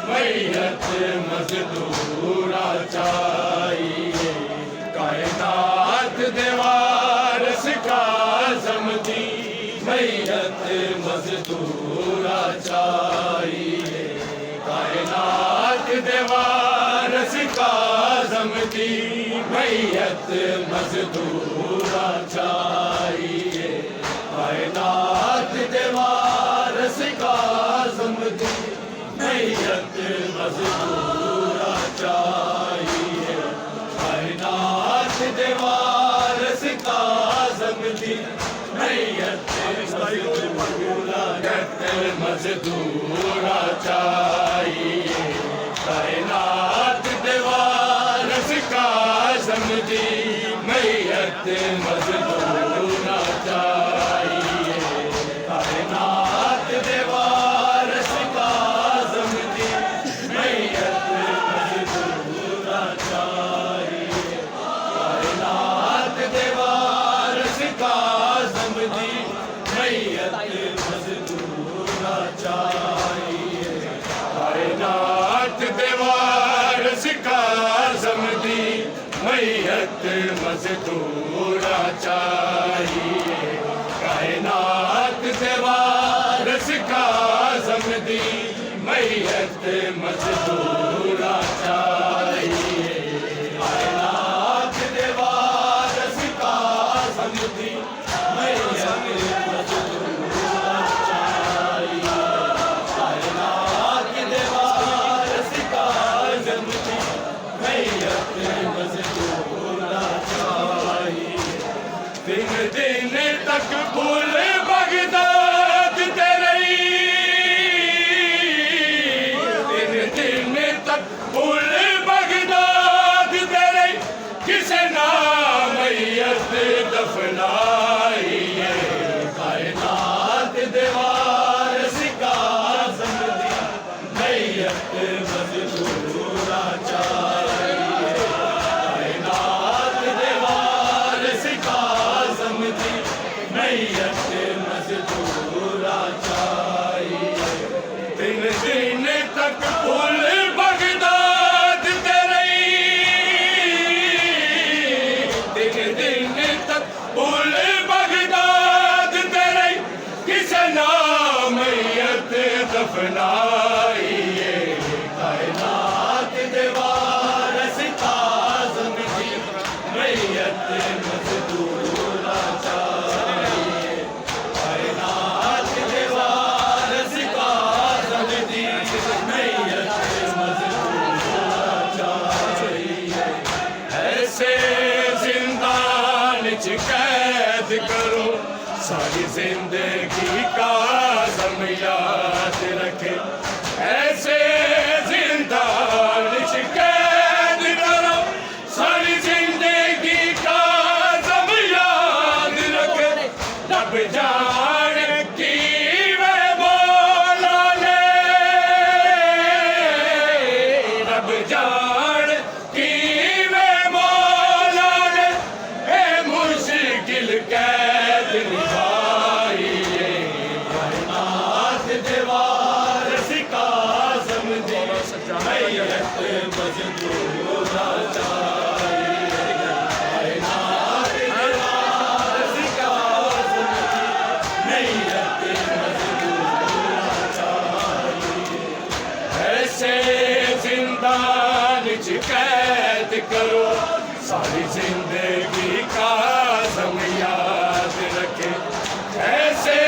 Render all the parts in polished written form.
मैयत मजदूरा चाहिए। कायनात देवारस का ज़मदी मैयत मजदूरा चाहिए। कायनात देवारस का ज़मदी मैयत मजदूरा चाहिए। कायनात देवारस का ज़मदी मैयत मजदूरा चाहिए। कायनात देवारस का ज़मदी मैयत मजदूरा चाहिए। कायनात देवारस का ज़मदी मैयत मजदूरा चाहिए। कायनात देवारस का ज़मदी मैयत मजदूरा चाहिए। कायनात देवारस का ज़मदी मैयत मजदूरा चाहिए। कायनात देवारस का ज़मदी मैयत मजदूरा चाहिए। कायनात देवारस का ज़मदी मैयत मजदूरा चाहिए। कायनात देवारस का ज़मदी मैयत मजदूरा चाहिए। कायनात देवारस का ज़मदी मैयत मजदूरा चाहिए। दिन दिन तक फूल बगदाद तेरी, दिन दिन तक फूल बगदाद तेरी किसे ना मैयत दफनाई है। कायनात देवारस का ज़मदी मैयत मजदूरा चाहिए। कायनात देवारस का ज़मदी मैयत मजदूरा चाहिए। दिन दिन तक फूल बगदाद तेरी, दिन दिन तक फूल बगदाद तेरी किसे ना मैयत दफनाई है। कायनात देवारस का ज़मदी मैयत मजदूरा चाहिए। कायनात देवारस का ज़मदी मैयत मजदूरा चाहिए। ऐसे जिंदान च कैद करो सारी जिंदगी का ज़म याद रखे। ऐसे जिंदान च कैद करो सारी जिंदगी का ज़म याद रखे। रब जाने की वे मौला ने, रब जाने की वे मौला ने ए मुश्किल कैद निभाई है। कायनात देवारस का ज़मदी मैयत मजदूरा चाहिए। कायनात देवारस का ज़मदी मैयत मजदूरा चाहिए। ऐसे जिंदान च कैद करो सारी जिंदगी का ज़म याद रखे। ऐसे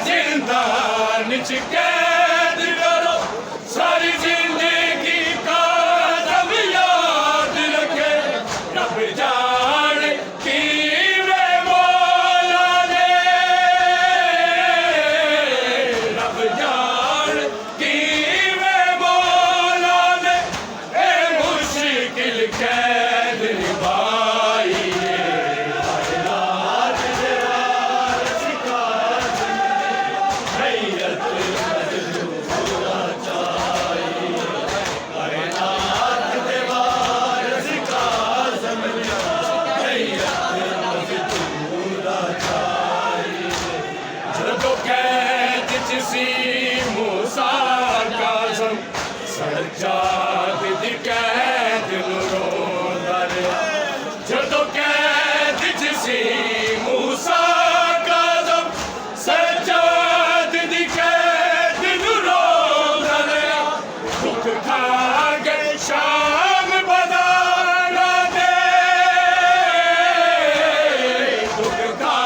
जिंदान च कैद करो सारी जिंदगी का ज़म याद रखे। रब जाने की वे मौला ने, रब जाने की वे मौला ने ए मुश्किल कैद निभाई है। कायनात देवारस का ज़मदी मैयत सजाद दी कैद नूं रोंदा रहा जदों कैद च सी मूसा काज़म सजाद दी कैद नूं रोंदा रहा दुख खा गए शाम बाज़ारां दे दुख खा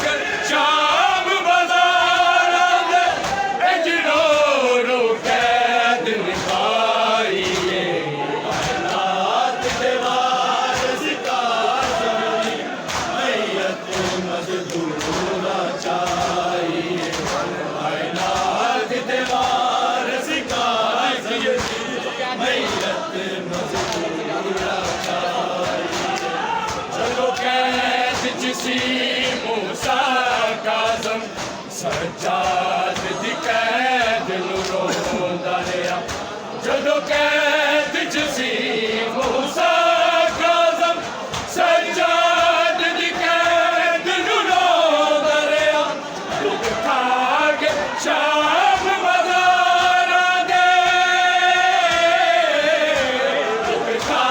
गए शाम बाज़ारां दे इंज रो रो कैद निभाईए कायनात दे वारिस काज़म मैयत मज़दूरा चाहिए कायनात दे वारिस काज़म मैयत मज़दूरा चाहिए चलो कैद च सी मूसा काज़म सजाद दी कैद नूं रोंदा रहा जदों कैद च सी मूसा काज़म सजाद दी कैद नूं रोंदा रहा दुख खा गए शाम बाज़ारां दे दुख खा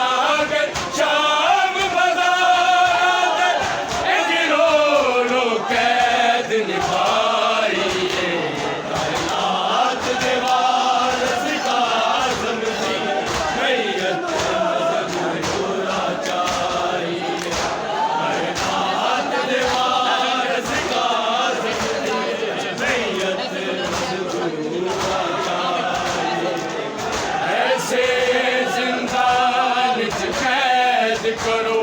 गए शाम बाज़ारां दे इंज रो रो कैद निभाईए कायनात दे वारिस काज़म दी मैयत मज़दूरा चाहिए कायनात दे वारिस काज़म दी मैयत मज़दूरा चाहिए ऐसे जिंदान च कैद करो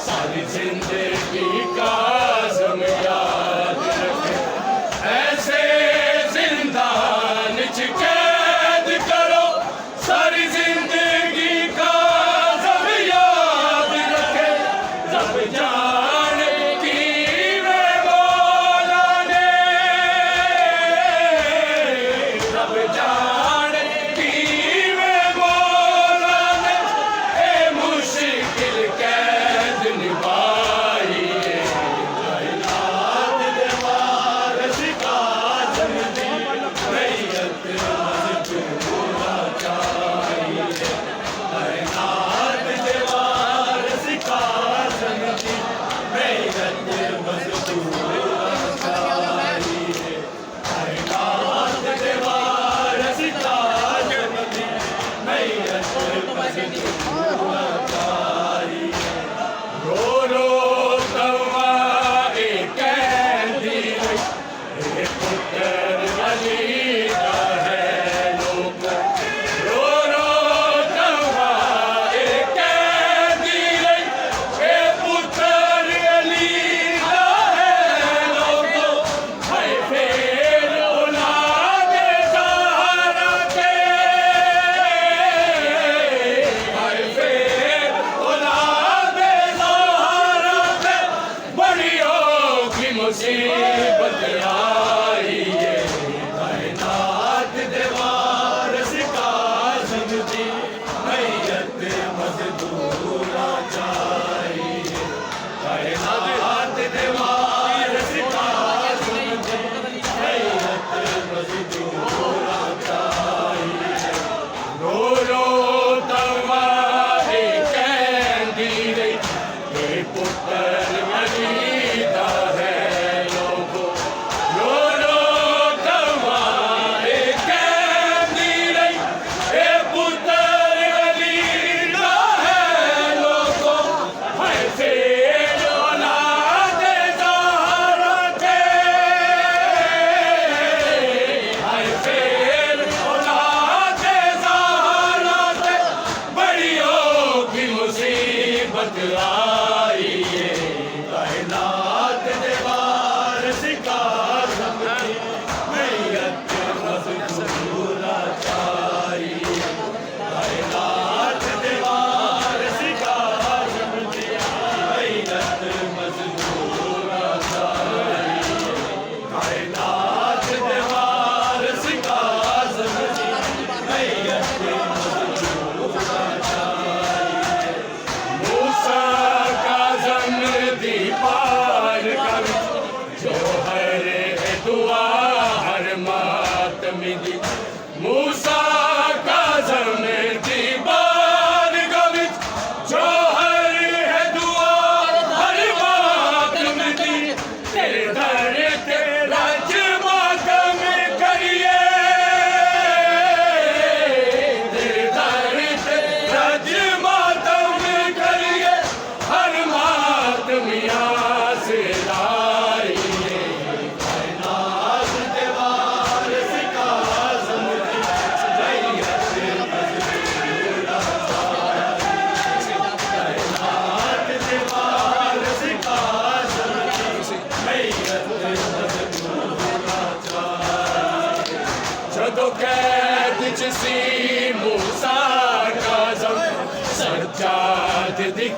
सारी जिंदगी काज़म याद रखे ऐसे जिंदान च कैद करो सारी जिंदगी काज़म याद रखे रब जाने कीवे मौला ने रब जाने कीवे मौला ने ए मुश्किल कैद निभाईए कायनात दे वारिस काज़म दी मैयत मज़दूरा चाहिए कायनात दे वारिस काज़म दी मैयत मज़दूरा चाहिए कायनात दे वारिस काज़म दी मैयत मज़दूरा चाहिए रो रो तवा ए कैदी ए पुत्र अली दा है लोक रो रो तवा ए कैदी ए पुत्र अली दा है लोक हाय फेर औलाद ज़हरा के हाय सी मूसा काज़म सज्जाद दी